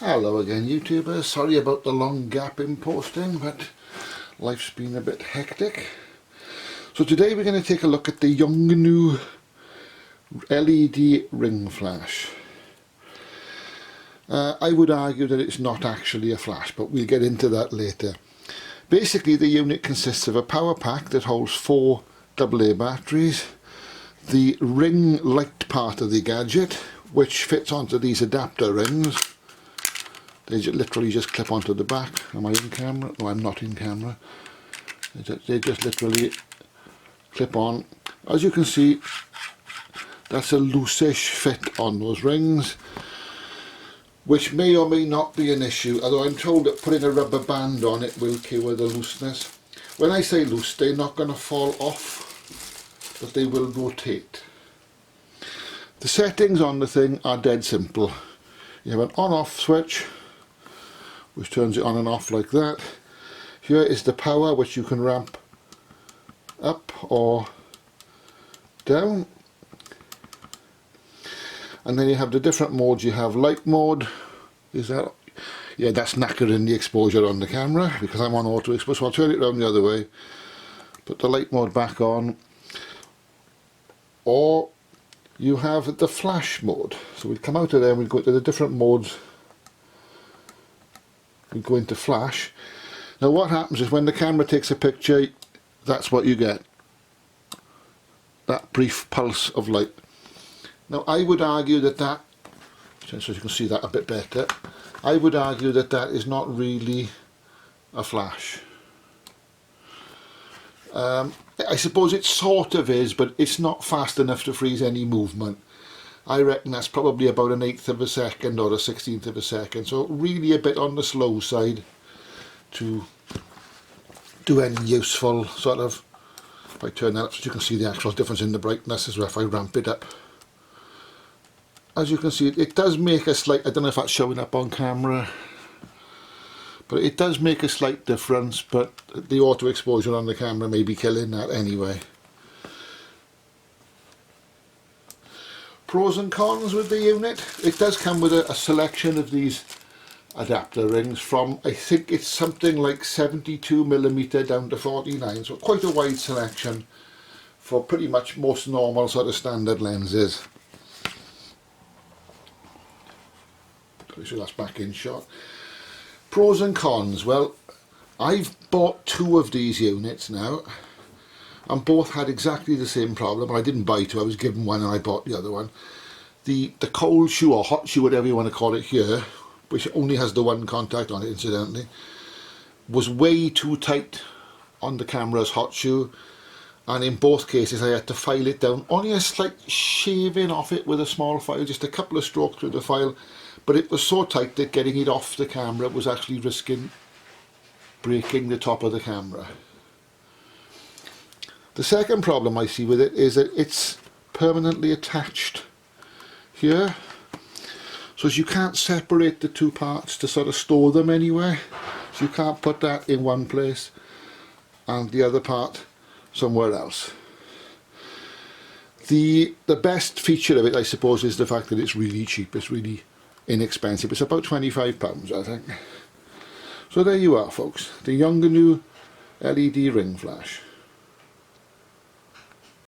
Hello again, YouTubers. Sorry about the long gap in posting, but life's been a bit hectic. So today we're going to take a look at the Yongnuo LED ring flash. I would argue that it's not actually a flash, but we'll get into that later. Basically, the unit consists of a power pack that holds 4 AA batteries, the ring light part of the gadget, which fits onto these adapter rings. They literally just clip onto the back. Am I in camera? No, I'm not in camera. They just literally clip on. As you can see, that's a loose-ish fit on those rings, which may or may not be an issue, although I'm told that putting a rubber band on it will cure the looseness. When I say loose, they're not going to fall off, but they will rotate. The settings on the thing are dead simple. You have an on-off switch, which turns it on and off like that. Here is the power, which you can ramp up or down. And then you have the different modes. You have light mode. Is that? Yeah, that's knackering the exposure on the camera because I'm on auto exposure. So I'll turn it around the other way. Put the light mode back on. Or you have the flash mode. So we come out of there and we go into the different modes. We go into flash. Now what happens is when the camera takes a picture, that's what you get. That brief pulse of light. Now I would argue that so you can see that a bit better, I would argue that that is not really a flash. I suppose it sort of is, but it's not fast enough to freeze any movement. I reckon that's probably about an 1/8 of a second or a 1/16 of a second, so really a bit on the slow side to do any useful sort of. If I turn that up so you can see the actual difference in the brightness as well if I ramp it up. As you can see, it does make a slight, I don't know if that's showing up on camera, but it does make a slight difference, but the auto exposure on the camera may be killing that anyway. Pros and cons with the unit. It does come with a selection of these adapter rings from, I think it's something like 72mm down to 49, so quite a wide selection for pretty much most normal sort of standard lenses. So that's back in shot. Pros and cons. Well, I've bought 2 of these units now, and both had exactly the same problem. I didn't buy 2, I was given one and I bought the other one. The cold shoe or hot shoe, whatever you want to call it here, which only has the one contact on it incidentally, was way too tight on the camera's hot shoe, and in both cases I had to file it down. Only a slight shaving off it with a small file, just a couple of strokes through the file, but it was so tight that getting it off the camera was actually risking breaking the top of the camera. The second problem I see with it is that it's permanently attached here, so you can't separate the 2 parts to sort of store them anywhere. So you can't put that in one place and the other part somewhere else. The best feature of it, I suppose, is the fact that it's really cheap. It's really inexpensive. It's about £25, I think. So there you are, folks, the Yongnuo LED ring flash.